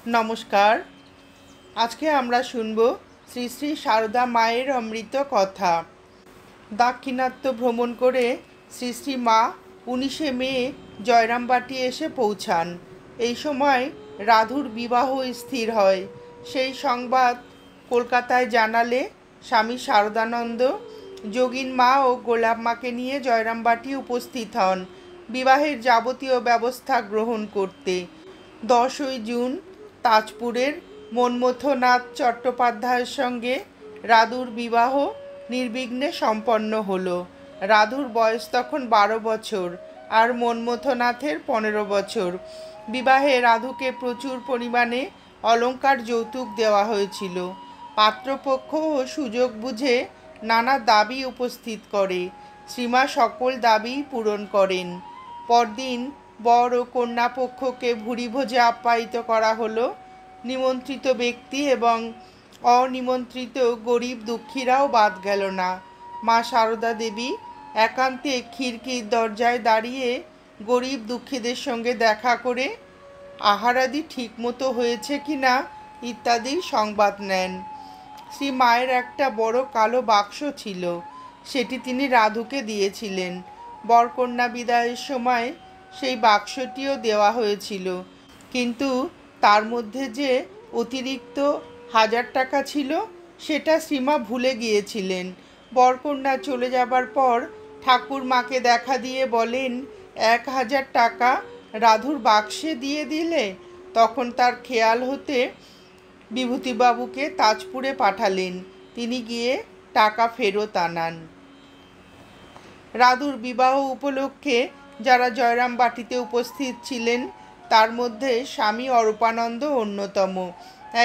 নমস্কার। আজকে আমরা শুনব শ্রী শ্রী সারদা মায়ের অমৃত কথা। দাক্ষিণাত্য ভ্রমণ করে শ্রী শ্রী মা 19শে মে জয়রামবাটি এসে পৌঁছান। এই সময় রাধুর বিবাহ স্থির হয়। সেই সংবাদ কলকাতায় জানালে স্বামী শারদানন্দ যোগিন মা ও গোলাপ মাকে নিয়ে জয়রামবাটি উপস্থিত হন বিবাহের যাবতীয় ব্যবস্থা গ্রহণ করতে। 10ই জুন তাজপুরের মন্মথনাথ চট্টোপাধ্যায়ের সঙ্গে রাধুর বিবাহ নির্বিঘ্নে সম্পন্ন হলো। রাধুর বয়স তখন 12 বছর আর মন্মথনাথের 15 বছর। বিবাহে রাধুকে প্রচুর পরিমাণে অলংকার যৌতুক দেওয়া হয়েছিল। পাত্রপক্ষ সুযোগ বুঝে নানা দাবি উপস্থিত করে। শ্রীমা সকল দাবি পূরণ করেন। পরদিন বর ও কন্যা পক্ষকে ভুরিভোজে আপ্যায়িত করা হলো। নিমন্ত্রিত ব্যক্তি এবং অনিমন্ত্রিত গরিব দুঃখীরাও বাদ গেল না। মা সারদা দেবী একান্তে খিড়কির দরজায় দাঁড়িয়ে গরিব দুঃখীদের সঙ্গে দেখা করে আহারাদি ঠিকমতো হয়েছে কিনা ইত্যাদি সংবাদ নেন। শ্রী মায়ের একটা বড় কালো বাক্স ছিল, সেটি তিনি রাধুকে দিয়েছিলেন। বরকন্যা বিদায়ের সময় সেই বাক্সটিও দেওয়া হয়েছিল, কিন্তু তার মধ্যে যে অতিরিক্ত 1000 টাকা ছিল সেটা শ্রীমা ভুলে গিয়েছিলেন। বরকন্যা চলে যাবার পর ঠাকুর মাকে দেখা দিয়ে বলেন, 1000 টাকা রাধুর বাক্সে দিয়ে দিলে। তখন তার খেয়াল হতে বিভূতিবাবুকে তাজপুরে পাঠালেন। তিনি গিয়ে টাকা ফেরত আনান। রাধুর বিবাহ উপলক্ষে যারা জয়রামবাটিতে উপস্থিত ছিলেন তার মধ্যে স্বামী অরূপানন্দ অন্যতম।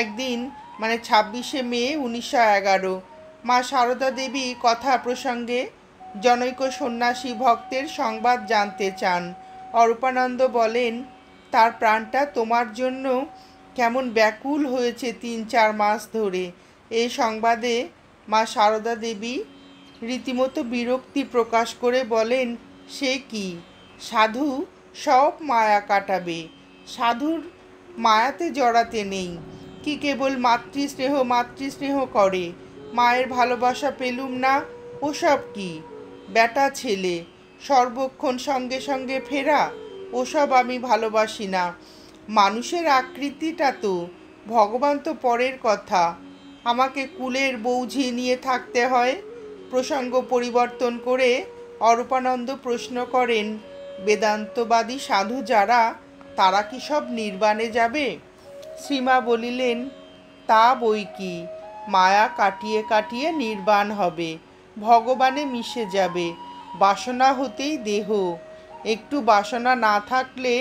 একদিন 26শে মে 1911 মা সারদা দেবী কথা প্রসঙ্গে জনৈক সন্ন্যাসী ভক্তের সংবাদ জানতে চান। অরূপানন্দ বলেন, তার প্রাণটা তোমার জন্য কেমন ব্যাকুল হয়েছে 3-4 মাস ধরে। এই সংবাদে মা সারদা দেবী রীতিমতো বিরক্তি প্রকাশ করে বলেন, সে কি, সাধু সব মায়া কাটাবে, সাধুর মায়াতে জড়াতে নেই, কি কেবল মাতৃস্নেহ করে, মায়ের ভালোবাসা পেলুম না, ওসব কি, বেটা ছেলে সর্বক্ষণ সঙ্গে সঙ্গে ফেরা, ওসব আমি ভালোবাসি না। মানুষের আকৃতিটা তো, ভগবান তো পরের কথা, আমাকে কুলের বৌঝি নিয়ে থাকতে হয়। প্রসঙ্গ পরিবর্তন করে অরূপানন্দ প্রশ্ন করেন, বেদান্তবাদী সাধু যারা, তারা কি সব নির্বাণে যাবে? শ্রীমা বলিলেন, তা বই কি, মায়া কাটিয়ে কাটিয়ে নির্বাণ হবে, ভগবানে মিশে যাবে। বাসনা হতেই দেহ, একটু বাসনা না থাকলে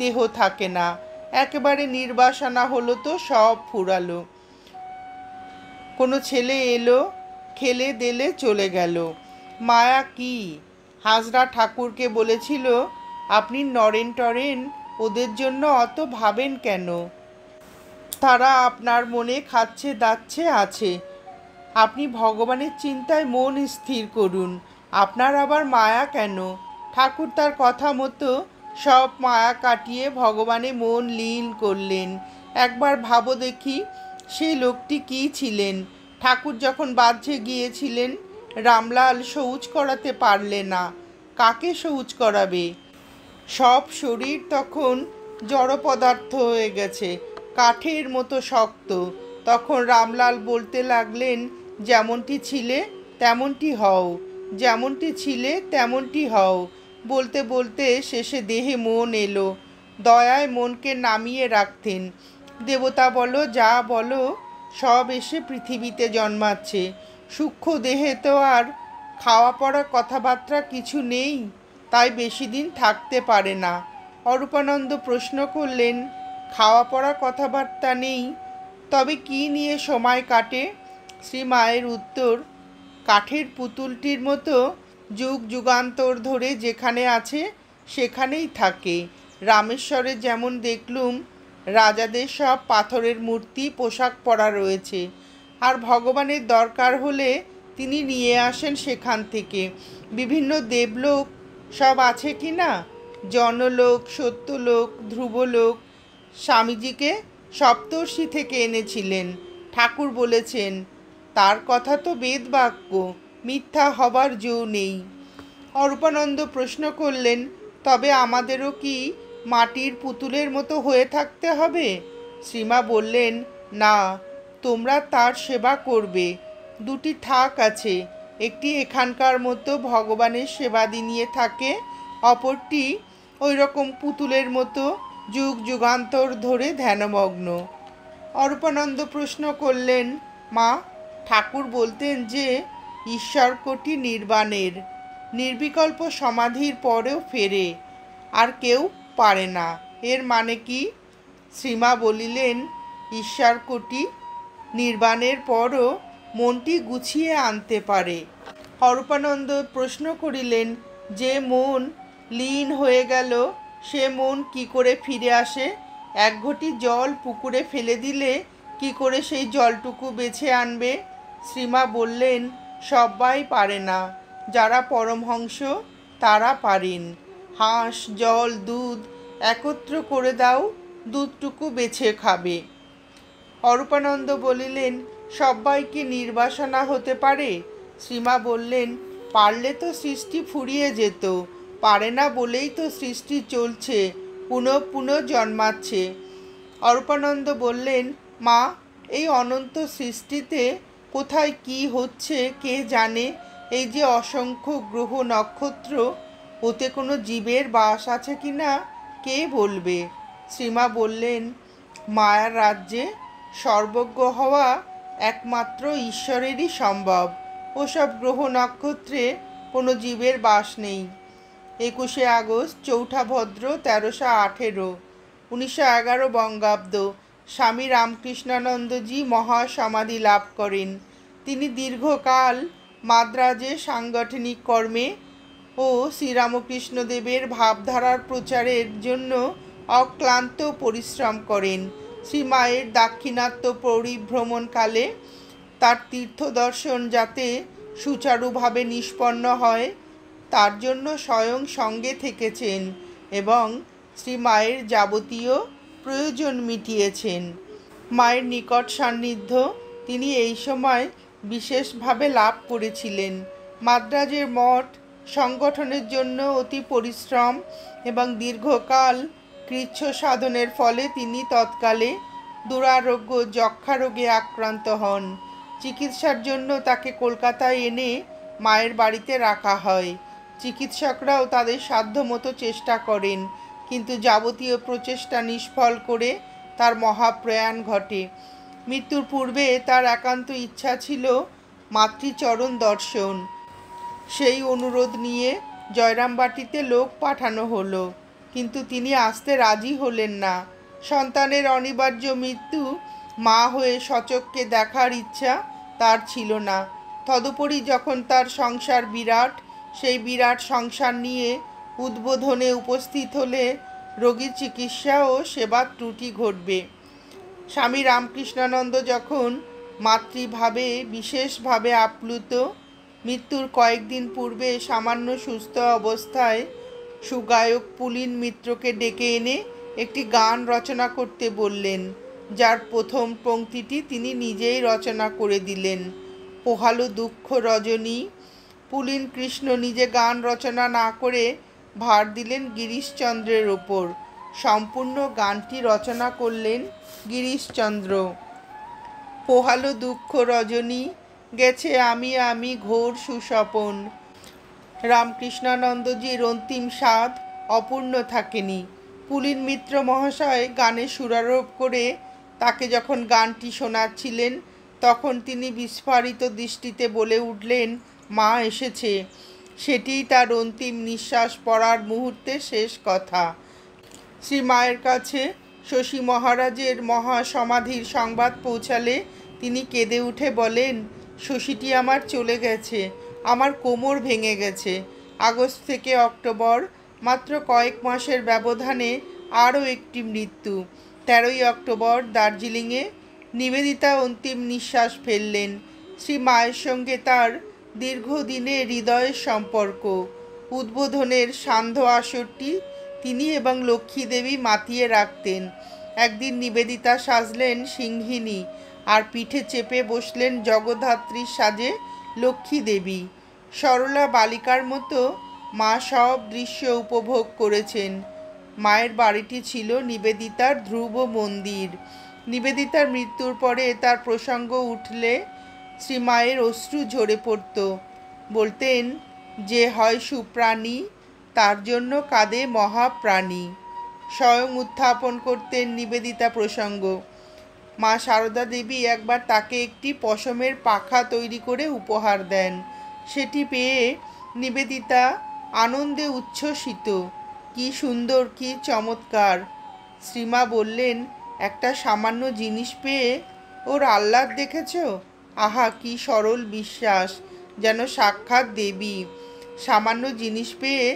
দেহ থাকে না, একেবারে নির্বাসনা হলো তো সব ফুরালো। কোনো ছেলে এলো, খেলে দেলে চলে গেল। মায়া কি? হাজরা ঠাকুরকে বলেছিল, আপনি নরেন টরেন ওদের জন্য অত ভাবেন কেন? তারা আপনার মনে খাচ্ছে দাচ্ছে আছে, আপনি ভগবানের চিন্তায় মন স্থির করুন, আপনার আবার মায়া কেন? ঠাকুর তার কথা মতো সব মায়া কাটিয়ে ভগবানে মন লীন করলেন। একবার ভাবো দেখি, সেই লোকটি কী ছিলেন? ঠাকুর যখন বাহ্যে গিয়েছিলেন, রামলাল শৌচ করাতে পারলে না, কাকে শৌচ করাবে? সব শরীর তখন জড় পদার্থ হয়ে গেছে, কাঠের মতো শক্ত। তখন রামলাল বলতে লাগলেন, যেমনটি ছিলে তেমনটি হও, যেমনটি ছিলে তেমনটি হও। বলতে বলতে শেষে দেহে মন এলো। দয়ায় মনকে নামিয়ে রাখতেন। দেবতা বলো যা বলো, সব এসে পৃথিবীতে জন্মাচ্ছে। সূক্ষ্ম দেহে তো আর খাওয়া পড়া কথাবার্তা কিছু নেই, তাই বেশি দিন থাকতে পারে না। অরূপানন্দ প্রশ্ন করলেন, খাওয়া পড়া কথাবার্তা নেই, তবে কি নিয়ে সময় কাটে? শ্রী মায়ের উত্তর, কাঠের পুতুলটির মতো যুগ যুগান্তর ধরে যেখানে আছে সেখানেই থাকে। রামেশ্বরে যেমন দেখলুম রাজাদের সব পাথরের মূর্তি পোশাক পরা রয়েছে, আর ভগবানের দরকার হলে তিনি নিয়ে আসেন সেখান থেকে। বিভিন্ন দেবলোক সব আছে কি না, জনলোক, সত্যলোক, ধ্রুবলোক, স্বামীজিকে সপ্তর্ষি থেকে এনেছিলেন। ঠাকুর বলেছেন, তার কথা তো বেদবাক্য, মিথ্যা হবার জো নেই। অরূপানন্দ প্রশ্ন করলেন, তবে আমাদেরও কি মাটির পুতুলের মতো হয়ে থাকতে হবে? শ্রীমা বললেন, না, তোমরা তার সেবা করবে। দুটি থাক আছে, একটি এখানকার মতো ভগবানের সেবাদি নিয়ে থাকে, অপরটি ওই রকম পুতুলের মতো যুগ যুগান্তর ধরে ধ্যানমগ্ন। অরূপানন্দ প্রশ্ন করলেন, মা, ঠাকুর বলতেন যে ঈশ্বরকোটি নির্বাণের, নির্বিকল্প সমাধির পরেও ফেরে, আর কেউ পারে না, এর মানে কি? শ্রীমা বলিলেন, ঈশ্বরকোটি নির্বাণের পরও মনটি গুছিয়ে আনতে পারে। অরূপানন্দ প্রশ্ন করিলেন, যে মন লীন হয়ে গেল সে মন কি করে ফিরে আসে? এক ঘটি জল পুকুরে ফেলে দিলে কি করে সেই জলটুকু বেছে আনবে? শ্রীমা বললেন, সবাই পারে না, যারা পরমহংস তারা পারেন। হাঁস, জল, দুধ একত্র করে দাও, দুধটুকু বেছে খাবে। অরূপানন্দ বলিলেন, সবাই কি নির্বাসনা হতে পারে? শ্রীমা বললেন, পারলে তো সৃষ্টি ফুরিয়ে যেত, পারে না বলেই তো সৃষ্টি চলছে, পুনঃ পুনঃ জন্মাচ্ছে। অরূপানন্দ বললেন, মা, এই অনন্ত সৃষ্টিতে কোথায় কি হচ্ছে কে জানে? এই যে অসংখ্য গ্রহ নক্ষত্র, ওতে কোনো জীবের বাস আছে কি না কে বলবে? শ্রীমা বললেন, মায়ার রাজ্যে সর্বজ্ঞ হওয়া একমাত্র ঈশ্বরেরই সম্ভব। ওসব গ্রহ নক্ষত্রে কোনো জীবের বাস নেই। 21শে আগস্ট, চৌঠা ভদ্র, 1318, 1911 বঙ্গাব্দ, স্বামী রামকৃষ্ণানন্দজি মহাসমাধি লাভ করেন। তিনি দীর্ঘকাল মাদ্রাজে সাংগঠনিক কর্মে ও শ্রীরামকৃষ্ণদেবের ভাবধারার প্রচারের জন্য অক্লান্ত পরিশ্রম করেন। শ্রীমায়ের দাক্ষিণাত্য পরিভ্রমণকালে তার তীর্থদর্শন যাতে সুচারুভাবে নিষ্পন্ন হয় তার জন্য স্বয়ং সঙ্গে থেকেছেন এবং শ্রীমায়ের যাবতীয় প্রয়োজন মিটিয়েছেন। মায়ের নিকট সান্নিধ্য তিনি এই সময় বিশেষভাবে লাভ করেছিলেন। মাদ্রাজের মঠ সংগঠনের জন্য অতি পরিশ্রম এবং দীর্ঘকাল কৃচ্ছ সাধনের ফলে তিনি তৎকালে দুরারোগ্য যক্ষা রোগে আক্রান্ত হন। চিকিৎসার জন্য তাকে কলকাতায় এনে মায়ের বাড়িতে রাখা হয়। চিকিৎসকরাও তাদের সাধ্যমতো চেষ্টা করেন, কিন্তু যাবতীয় প্রচেষ্টা নিষ্ফল করে তার মহাপ্রয়াণ ঘটে। মৃত্যুর পূর্বে তার একান্ত ইচ্ছা ছিল মাতৃচরণ দর্শন। সেই অনুরোধ নিয়ে জয়রামবাটিতে লোক পাঠানো হলো, কিন্তু তিনি আসতে রাজি হলেন না। সন্তানের অনিবার্য মৃত্যু মা হয়ে সচক্ষে দেখার ইচ্ছা তার ছিল না। তদুপরি যখন তার সংসার বিরাট, সেই বিরাট সংসার নিয়ে উদ্বোধনে উপস্থিত হলে রোগীর চিকিৎসা ও সেবার ত্রুটি ঘটবে। স্বামী রামকৃষ্ণানন্দ যখন মাতৃভাবে বিশেষভাবে আপ্লুত, মৃত্যুর কয়েকদিন পূর্বে সামান্য সুস্থ অবস্থায় সুগায়ক পুলিন মিত্রকে ডেকে এনে একটি গান রচনা করতে বললেন, যার প্রথম পংক্তিটি তিনি নিজেই রচনা করে দিলেন। পোহালো দুঃখ রজনী। পুলিন কৃষ্ণ নিজে গান রচনা না করে ভার দিলেন গিরিশচন্দ্রের ওপর। সম্পূর্ণ গানটি রচনা করলেন গিরিশচন্দ্র। পোহালো দুঃখ রজনী, গেছে আমি আমি ঘোর সুস্বপন। রামকৃষ্ণানন্দজির অন্তিম স্বাদ অপূর্ণ থাকেনি। পুলিন মিত্র মহাশয় গানে সুরারোপ করে তাকে যখন গানটি শোনাচ্ছিলেন, তখন তিনি বিস্ফারিত দৃষ্টিতে বলে উঠলেন, মা এসেছে। সেটিই তার অন্তিম নিঃশ্বাস পড়ার মুহূর্তে শেষ কথা। শ্রীমায়ের কাছে শশী মহারাজের মহাসমাধির সংবাদ পৌঁছালে তিনি কেঁদে উঠে বলেন, শশীটি আমার চলে গেছে, আমার কোমর ভেঙে গেছে। আগস্ট থেকে অক্টোবর, মাত্র কয়েক মাসের ব্যবধানে আরও একটি মৃত্যু। 13ই অক্টোবর দার্জিলিংয়ে নিবেদিতা অন্তিম নিঃশ্বাস ফেললেন। শ্রী মায়ের সঙ্গে তার দীর্ঘদিনের হৃদয়ের সম্পর্ক। উদ্বোধনের সান্ধ্য আসরটি তিনি এবং লক্ষ্মীদেবী মাতিয়ে রাখতেন। একদিন নিবেদিতা সাজলেন সিংহিনী, আর পিঠে চেপে বসলেন জগদ্ধাত্রীর সাজে লক্ষ্মী দেবী। সরলা বালিকার মতো মা সব দৃশ্য উপভোগ করেছেন। মায়ের বাড়িটি ছিল নিবেদিতার ধ্রুব মন্দির। নিবেদিতার মৃত্যুর পরে তার প্রসঙ্গ উঠলে শ্রীমায়ের অশ্রু ঝরে পড়ত। বলতেন, যে হয় সুপ্রাণী তার জন্য কাঁদে মহাপ্রাণী। স্বয়ং উত্থাপন করতেন নিবেদিতা প্রসঙ্গ। মা সারদা দেবী একবার তাকে একটি পশমের পাখা তৈরি করে উপহার দেন। সেটি পেয়ে নিবেদিতা আনন্দে উচ্ছ্বসিত। কি সুন্দর, কি চমৎকার! শ্রীমা বললেন, একটা সামান্য জিনিস পেয়ে ওর আহ্লাদ দেখেছ? আহা, কি সরল বিশ্বাস, যেন সাক্ষাৎ দেবী। সামান্য জিনিস পেয়ে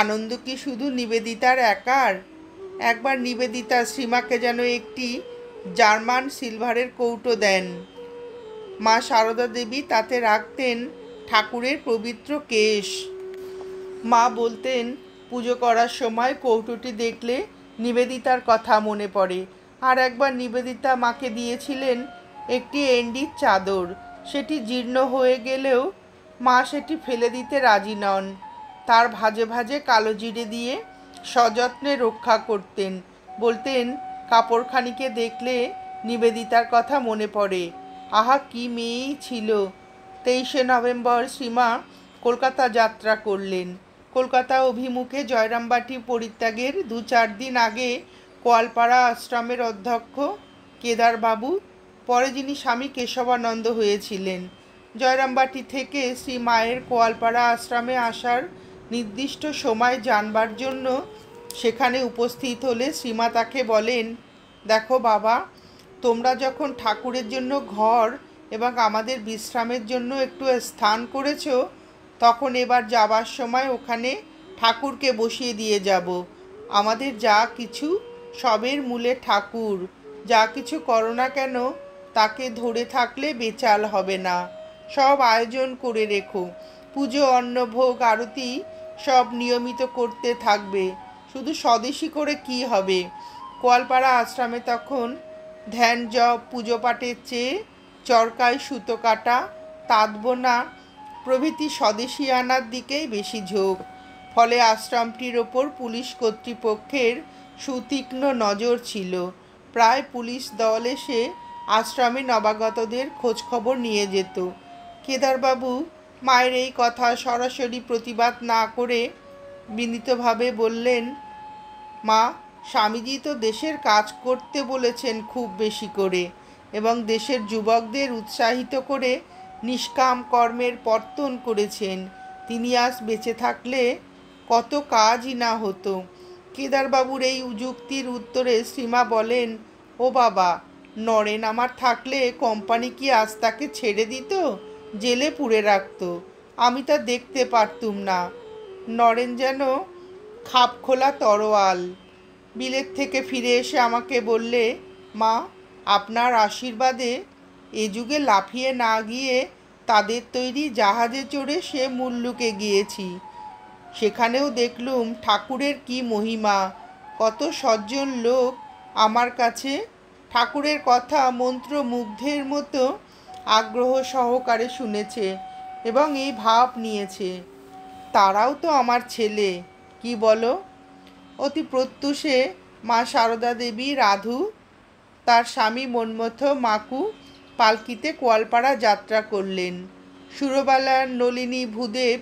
আনন্দ কি শুধু নিবেদিতার একার? একবার নিবেদিতা শ্রীমাকে যেন একটি জার্মান সিলভারের কৌটো দেন। মা সারদা দেবী তাতে রাখতেন ঠাকুরের পবিত্র কেশ। মা বলতেন, পুজো করার সময় কৌটোটি দেখলে নিবেদিতার কথা মনে পড়ে। আর একবার নিবেদিতা মাকে দিয়েছিলেন একটি এন্ডির চাদর। সেটি জীর্ণ হয়ে গেলেও মা সেটি ফেলে দিতে রাজি নন। তার ভাজে ভাজে কালো জিরে দিয়ে সযত্নে রক্ষা করতেন। বলতেন, কাপড়খানিকে দেখলে নিবেদিতার কথা মনে পড়ে। আহা, কি মেয়েই ছিল! 23শে নভেম্বর শ্রীমা কলকাতা যাত্রা করলেন। কলকাতা অভিমুখে জয়রামবাটি পরিত্যাগের 2-4 দিন আগে কোয়ালপাড়া আশ্রমের অধ্যক্ষ কেদারবাবু, পরে যিনি স্বামী কেশবানন্দ হয়েছিলেন, জয়রামবাটি থেকে শ্রীমায়ের কোয়ালপাড়া আশ্রমে আসার নির্দিষ্ট সময় জানবার জন্য সেখানে উপস্থিত হলে শ্রীমা তাকে বলেন, দেখো বাবা, তোমরা যখন ঠাকুরের জন্য ঘর এবং আমাদের বিশ্রামের জন্য একটু স্থান করেছ, তখন এবার যাবার সময় ওখানে ঠাকুরকে বসিয়ে দিয়ে যাব। আমাদের যা কিছু সবের মূলে ঠাকুর। যা কিছু করো না কেন তাকে ধরে থাকলে বেচাল হবে না। সব আয়োজন করে রেখো। পুজো, অন্নভোগ, আরতি সব নিয়মিত করতে থাকবে। শুধু স্বদেশী করে কি হবে? কোয়ালপাড়া আশ্রমে তখন ধ্যান, জপ, পুজো পাঠের চেয়ে চরকায় সুতো কাটা, তাঁত বোনা প্রভৃতি স্বদেশী আনার দিকেই বেশি ঝোঁক। ফলে আশ্রমটির ওপর পুলিশ কর্তৃপক্ষের সুতীক্ষ্ণ নজর ছিল। প্রায় পুলিশ দল এসে আশ্রমে নবাগতদের খোঁজখবর নিয়ে যেত। কেদারবাবু মায়ের এই কথা সরাসরি প্রতিবাদ না করে বিনীতভাবে বললেন, মা, স্বামীজি তো দেশের কাজ করতে বলেছেন খুব বেশি করে, এবং দেশের যুবকদের উৎসাহিত করে নিষ্কাম কর্মের পর্তন করেছেন। তিনি আজ বেঁচে থাকলে কত কাজই না হতো। কেদারবাবুর এই যুক্তির উত্তরে শ্রীমা বলেন, ও বাবা, নরেন আমার থাকলে কোম্পানি কি আজ তাকে ছেড়ে দিত? জেলে পুরে রাখত? আমি তা দেখতে পারতুম না। নরেন যেন খাপখোলা তরোয়াল। বিলেত থেকে ফিরে এসে আমাকে বললে, মা, আপনার আশীর্বাদে এ যুগে লাফিয়ে না গিয়ে তাদের তৈরি জাহাজে চড়ে সে মুল্লুকে গিয়েছি। সেখানেও দেখলুম ঠাকুরের কি মহিমা। কত সজ্জন লোক আমার কাছে ঠাকুরের কথা মন্ত্রমুগ্ধের মতো আগ্রহ সহকারে শুনেছে এবং এই ভাব নিয়েছে, তারাও তো আমার ছেলে, কি বলো? অতি প্রত্যুষে মা সারদা দেবী, রাধু, তার স্বামী মন্মথ, মাকু পালকিতে কোয়ালপাড়া যাত্রা করলেন। সুরবালা, নলিনী, ভূদেব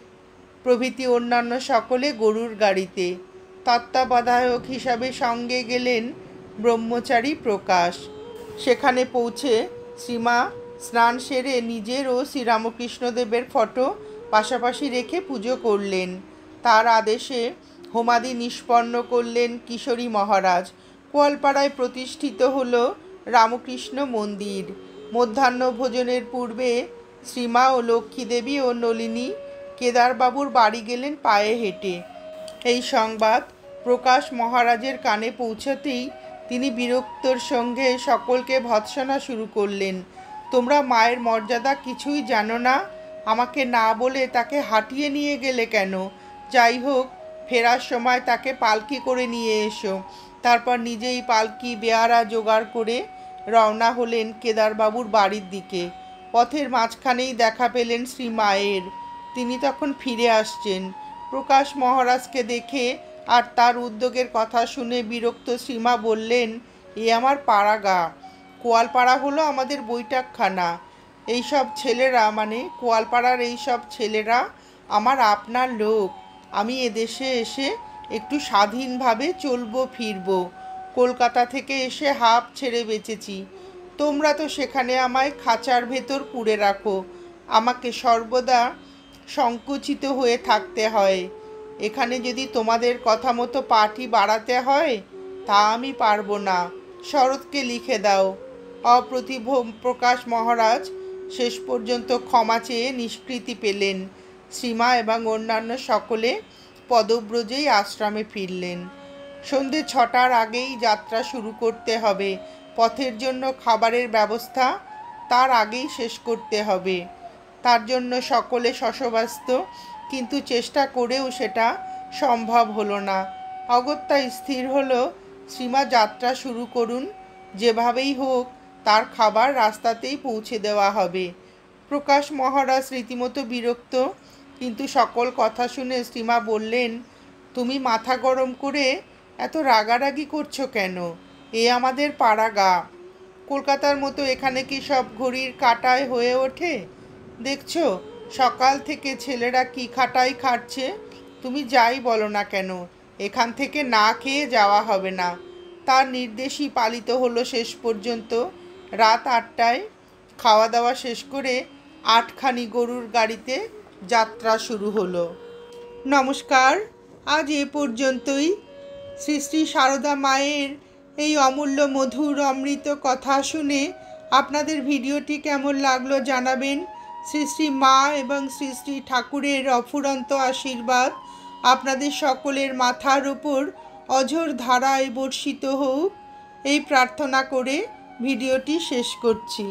প্রভৃতি অন্যান্য সকলে গরুর গাড়িতে। তত্ত্বাবধায়ক হিসাবে সঙ্গে গেলেন ব্রহ্মচারী প্রকাশ। সেখানে পৌঁছে শ্রীমা স্নান সেরে নিজের ও শ্রীরামকৃষ্ণদেবের ফটো পাশাপাশি রেখে পুজো করলেন। তার আদেশে হোমাদি নিষ্পন্ন করলেন কিশোরী মহারাজ। কোয়ালপাড়ায় প্রতিষ্ঠিত হল রামকৃষ্ণ মন্দির। মধ্যাহ্ন ভোজনের পূর্বে শ্রীমা ও লক্ষ্মীদেবী ও নলিনী কেদারবাবুর বাড়ি গেলেন পায়ে হেঁটে। এই সংবাদ প্রকাশ মহারাজের কানে পৌঁছতেই তিনি বিরক্তর সঙ্গে সকলকে ভৎসনা শুরু করলেন। তোমরা মায়ের মর্যাদা কিছুই জানো না? আমাকে না বলে তাকে হাঁটিয়ে নিয়ে গেলে কেন? যাই হোক, ফেরার সময় তাকে পালকি করে নিয়ে এসো। তারপর নিজেই পালকি বেয়ারা জোগাড় করে রওনা হলেন কেদারবাবুর বাড়ির দিকে। পথের মাঝখানেই দেখা পেলেন শ্রী মায়ের। তিনি তখন ফিরে আসছেন। প্রকাশ মহারাজকে দেখে আর তার উদ্যোগের কথা শুনে বিরক্ত শ্রীমা বললেন, এ আমার পাড়াগা, কোয়ালপাড়া হলো আমাদের বৈঠকখানা। এইসব ছেলেরা, মানে কোয়ালপাড়ার এইসব ছেলেরা আমার আপনার লোক। আমি এদেশে এসে একটু স্বাধীনভাবে চলবো ফিরবো। কলকাতা থেকে এসে হাঁপ ছেড়ে বেঁচেছি। তোমরা তো সেখানে আমায় খাঁচার ভেতর পুরে রাখো। আমাকে সর্বদা সংকুচিত হয়ে থাকতে হয়। এখানে যদি তোমাদের কথা মতো পাটি বাড়াতে হয় তা আমি পারবো না। শরৎকে লিখে দাও। অপ্রতিভ প্রকাশ মহারাজ শেষ পর্যন্ত ক্ষমা চেয়ে নিষ্কৃতি পেলেন। শ্রীমা এবং অন্যান্য সকলে পদব্রজেই আশ্রমে ফিরলেন। সন্ধে 6টার আগেই যাত্রা শুরু করতে হবে। পথের জন্য খাবারের ব্যবস্থা তার আগেই শেষ করতে হবে। তার জন্য সকলে শশব্যস্ত, কিন্তু চেষ্টা করেও সেটা সম্ভব হলো না। অগত্যা স্থির হলো শ্রীমা যাত্রা শুরু করুন, যেভাবেই হোক তার খাবার রাস্তাতেই পৌঁছে দেওয়া হবে। প্রকাশ মহারাজ রীতিমতো বিরক্ত, কিন্তু সকল কথা শুনে শ্রীমা বললেন, তুমি মাথা গরম করে এত রাগারাগি করছো কেন? এ আমাদের পাড়াগা। কলকাতার মতো এখানে কি সব ঘড়ির কাঁটায় হয়ে ওঠে? দেখছো সকাল থেকে ছেলেরা কি খাটাই খাটছে। তুমি যাই বলো না কেন, এখান থেকে না খেয়ে যাওয়া হবে না। তার নির্দেশই পালিত হলো শেষ পর্যন্ত। রাত 8টায় খাওয়া দাওয়া শেষ করে 8খানি গরুর গাড়িতে যাত্রা শুরু হলো। নমস্কার, আজ এ পর্যন্তই। শ্রী শ্রী সারদা মায়ের এই অমূল্য মধুর অমৃত কথা শুনে আপনাদের ভিডিওটি কেমন লাগলো জানাবেন। শ্রী শ্রী মা এবং শ্রী শ্রী ঠাকুরের অফুরন্ত আশীর্বাদ আপনাদের সকলের মাথার উপর অঝোর ধারায় বর্ষিত হোক, এই প্রার্থনা করে ভিডিওটি শেষ করছি।